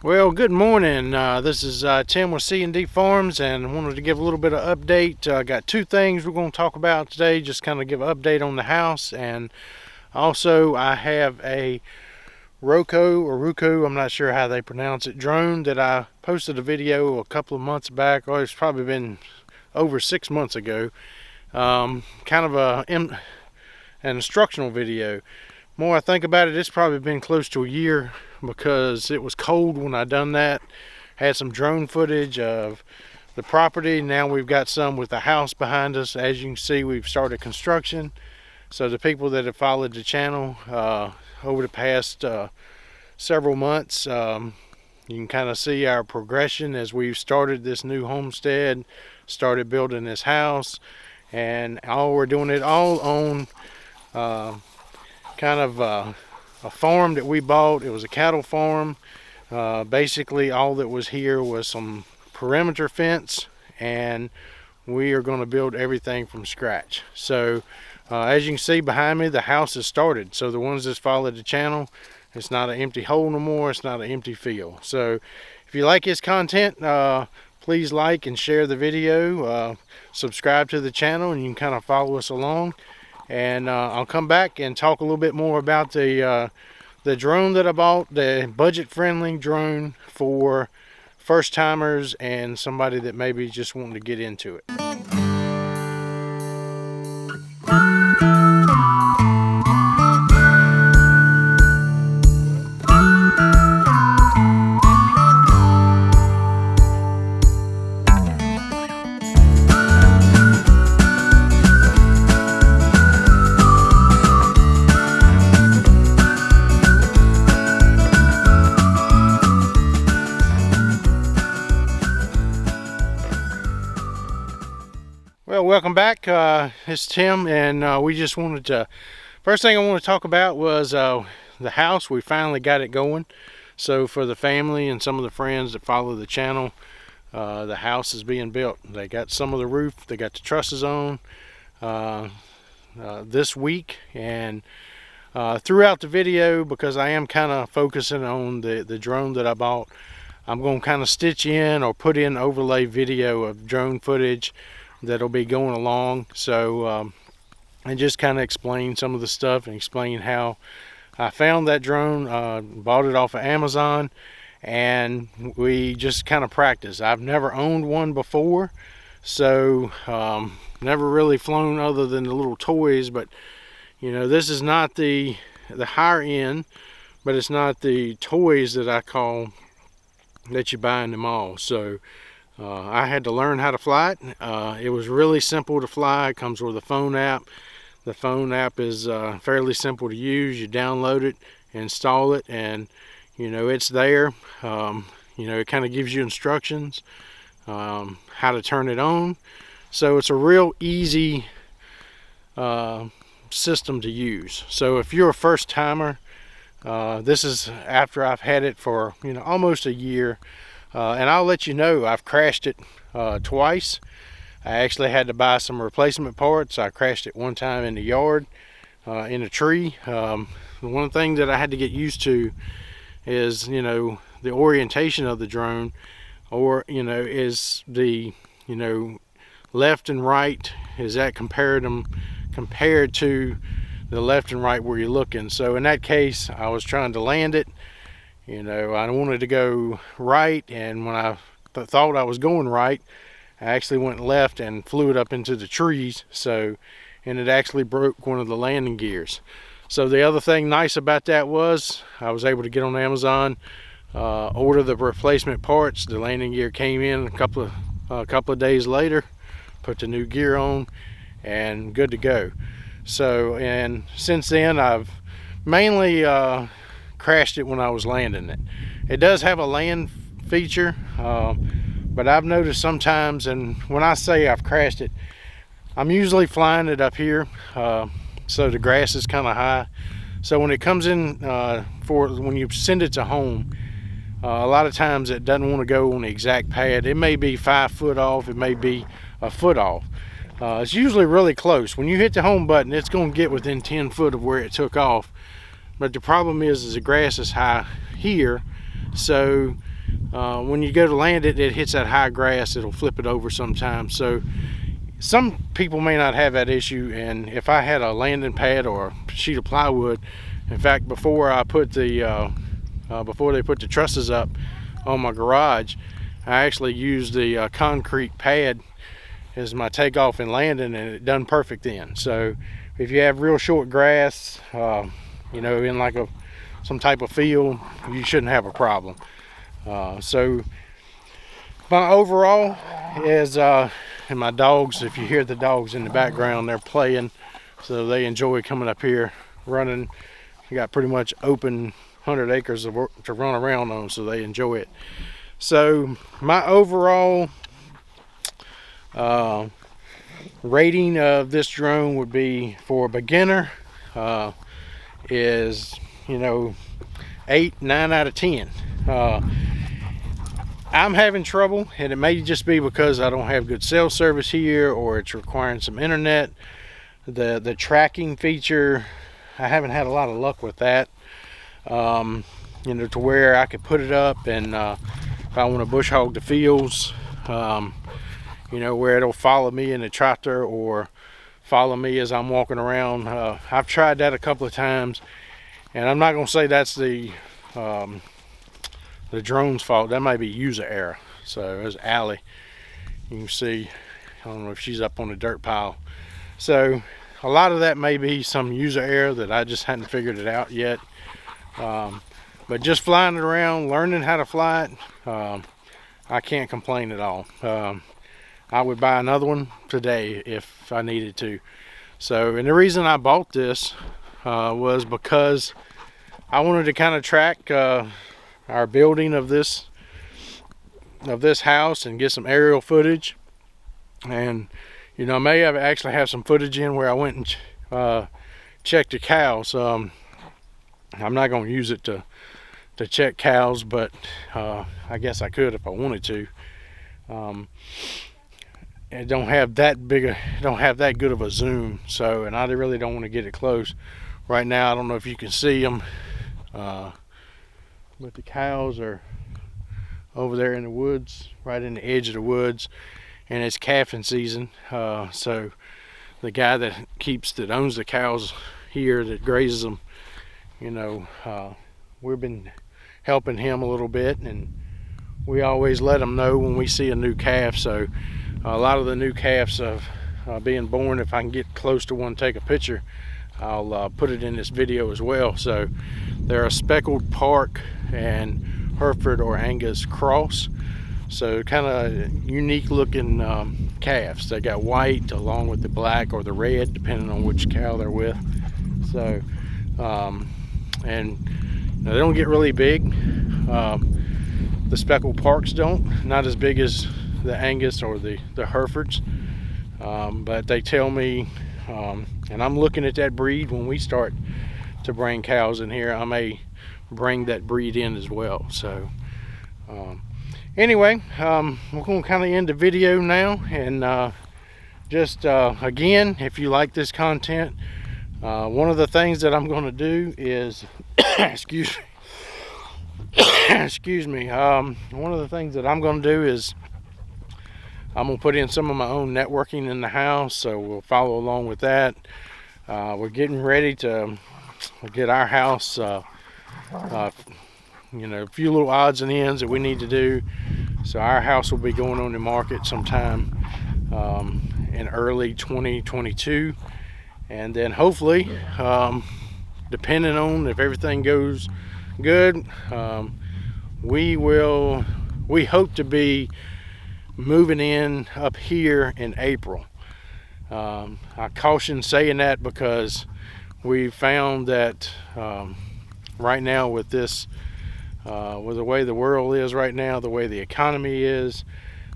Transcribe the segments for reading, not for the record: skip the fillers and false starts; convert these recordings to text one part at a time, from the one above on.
Well, good morning. This is Tim with C&D Farms, and wanted to give a little bit of update. Got two things we're going to talk about today. Just kind of give an update on the house, and also I have a Ruko, I'm not sure how they pronounce it, drone that I posted a video a couple of months back. Oh, it's probably been over 6 months ago. Kind of an instructional video. More I think about it, it's probably been close to a year because it was cold when I done that. Had some drone footage of the property. Now we've got some with the house behind us. As you can see, we've started construction. So the people that have followed the channel over the past several months, you can kind of see our progression as we've started this new homestead, started building this house, and we're doing it all on kind of a farm that we bought. It was a cattle farm. Basically all that was here was some perimeter fence, and we are going to build everything from scratch. So as you can see behind me, the house is started. So the ones that followed the channel, it's not an empty hole no more. It's not an empty field. So if you like this content, please like and share the video. Subscribe to the channel, and you can kind of follow us along. And I'll come back and talk a little bit more about the drone that I bought, the budget-friendly drone for first-timers and somebody that maybe just wanting to get into it. Well, welcome back. It's Tim, and we just wanted to, first thing I want to talk about was the house. We finally got it going. So for the family and some of the friends that follow the channel, the house is being built. They got some of the roof, they got the trusses on this week, and throughout the video, because I am kind of focusing on the drone that I bought, I'm going to kind of stitch in or put in overlay video of drone footage that'll be going along. So and just kind of explain some of the stuff and explain how I found that drone. Bought it off of Amazon, and we just kind of practice. I've never owned one before, so never really flown other than the little toys. But you know, this is not the higher end, but it's not the toys that I call that you buy in the mall. So I had to learn how to fly it. It was really simple to fly. It comes with a phone app. The phone app is fairly simple to use. You download it, install it, and you know, it's there. You know, it kind of gives you instructions how to turn it on. So it's a real easy system to use. So if you're a first timer, this is after I've had it for, you know, almost a year. And I'll let you know, I've crashed it twice. I actually had to buy some replacement parts. I crashed it one time in the yard, in a tree. One thing that I had to get used to is, you know, the orientation of the drone, or, you know, is the, you know, left and right, is that compared to the left and right where you're looking. So in that case, I was trying to land it. You know, I wanted to go right, and when I thought I was going right, I actually went left and flew it up into the trees. So, and it actually broke one of the landing gears. So the other thing nice about that was I was able to get on Amazon, order the replacement parts. The landing gear came in a couple of days later, put the new gear on, and good to go. So, and since then I've mainly crashed it when I was landing it. It does have a land feature, but I've noticed sometimes, and when I say I've crashed it, I'm usually flying it up here, so the grass is kind of high. So when it comes in when you send it to home, a lot of times it doesn't want to go on the exact pad. It may be 5 foot off, it may be a foot off. It's usually really close. When you hit the home button, it's going to get within 10 foot of where it took off. But the problem is the grass is high here, so when you go to land it, it hits that high grass, it'll flip it over sometimes. So some people may not have that issue, and if I had a landing pad or a sheet of plywood, in fact, before I put the before they put the trusses up on my garage, I actually used the concrete pad as my takeoff and landing, and it done perfect then. So if you have real short grass, you know, in like some type of field, you shouldn't have a problem. So my overall is, and my dogs, if you hear the dogs in the background, they're playing, so they enjoy coming up here running. You got pretty much open 100 acres to run around on, so they enjoy it. So my overall rating of this drone would be, for a beginner, is, you know, 8, 9 out of 10. I'm having trouble, and it may just be because I don't have good cell service here, or it's requiring some internet. The tracking feature, I haven't had a lot of luck with that. You know, to where I could put it up, and if I want to bush hog the fields, you know, where it'll follow me in the tractor or follow me as I'm walking around. I've tried that a couple of times, and I'm not going to say that's the drone's fault. That might be user error. So there's Allie. You can see, I don't know if she's up on the dirt pile. So a lot of that may be some user error that I just hadn't figured it out yet. But just flying it around, learning how to fly it, I can't complain at all. I would buy another one today if I needed to. So, and the reason I bought this was because I wanted to kind of track our building of this house and get some aerial footage. And you know, I may have actually have some footage in where I went and checked the cows. I'm not going to use it to check cows, but I guess I could if I wanted to. It don't have that good of a zoom, so, and I really don't want to get it close right now. I don't know if you can see them, but the cows are over there in the woods, right in the edge of the woods, and it's calving season. So the guy that owns the cows here, that grazes them, you know, we've been helping him a little bit, and we always let him know when we see a new calf. So a lot of the new calves being born, if I can get close to one, take a picture, I'll put it in this video as well. So they're a speckled Park and Hereford or Angus cross. So kind of unique looking calves. They got white along with the black or the red, depending on which cow they're with. So and you know, they don't get really big. The speckled Parks don't, not as big as the Angus or the Herefords, but they tell me, and I'm looking at that breed when we start to bring cows in here. I may bring that breed in as well. So anyway, we're going to kind of end the video now, and just again, if you like this content, one of the things that I'm going to do is excuse me, one of the things that I'm going to do is I'm going to put in some of my own networking in the house, so we'll follow along with that. We're getting ready to get our house, you know, a few little odds and ends that we need to do. So our house will be going on the market sometime in early 2022, and then hopefully, depending on if everything goes good, we hope to be moving in up here in April. I caution saying that because we found that right now with this, with the way the world is right now, the way the economy is,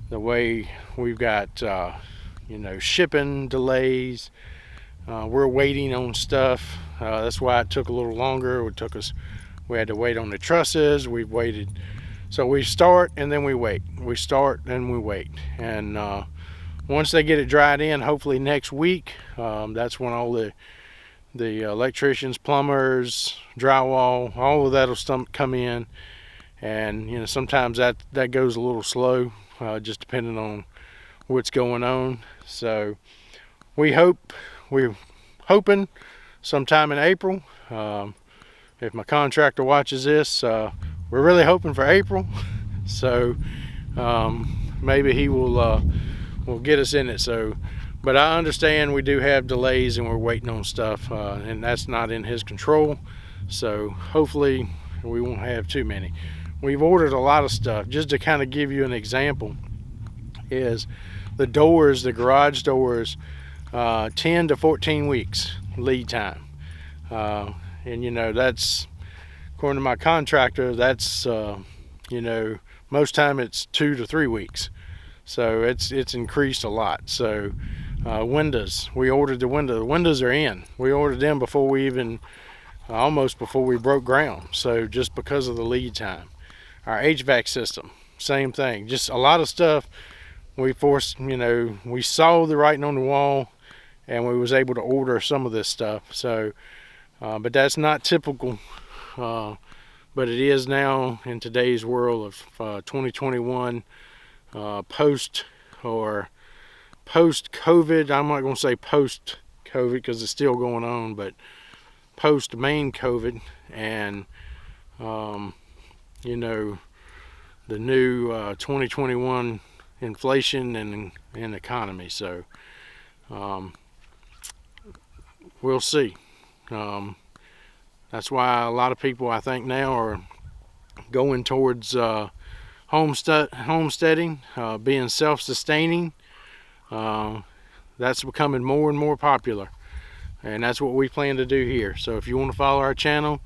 the way we've got you know, shipping delays, we're waiting on stuff. That's why it took a little longer. We had to wait on the trusses. We've waited. So we start and then we wait. We start and we wait. And once they get it dried in, hopefully next week, that's when all the electricians, plumbers, drywall, all of that will come in. and you know, sometimes that goes a little slow, just depending on what's going on. So we're hoping sometime in April. If my contractor watches this, we're really hoping for April. So maybe he will get us in it. So, but I understand we do have delays and we're waiting on stuff, and that's not in his control. So hopefully we won't have too many. We've ordered a lot of stuff. Just to kind of give you an example, is the doors, the garage doors, 10 to 14 weeks lead time. And you know, that's, according to my contractor, that's you know, most time it's 2 to 3 weeks. So it's increased a lot. So windows, we ordered the windows are in. We ordered them before we even, almost before we broke ground. So just because of the lead time. Our HVAC system, same thing. Just a lot of stuff we forced, you know, we saw the writing on the wall and we was able to order some of this stuff. So but that's not typical, but it is now in today's world of 2021, post COVID. I'm not going to say post COVID because it's still going on, but post main COVID, and you know, the new 2021 inflation and economy. So we'll see. That's why a lot of people, I think, now are going towards homesteading, being self-sustaining. That's becoming more and more popular, and that's what we plan to do here. So if you want to follow our channel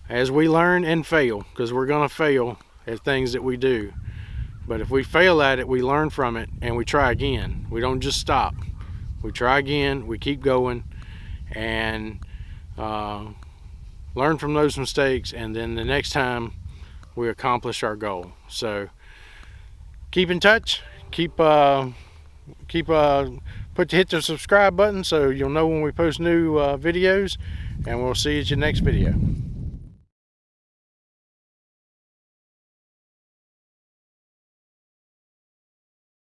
as we learn and fail, because we're going to fail at things that we do, but if we fail at it, we learn from it and we try again. We don't just stop. We try again, we keep going, and learn from those mistakes, and then the next time we accomplish our goal. So keep in touch, hit the subscribe button so you'll know when we post new videos, and we'll see you at your next video.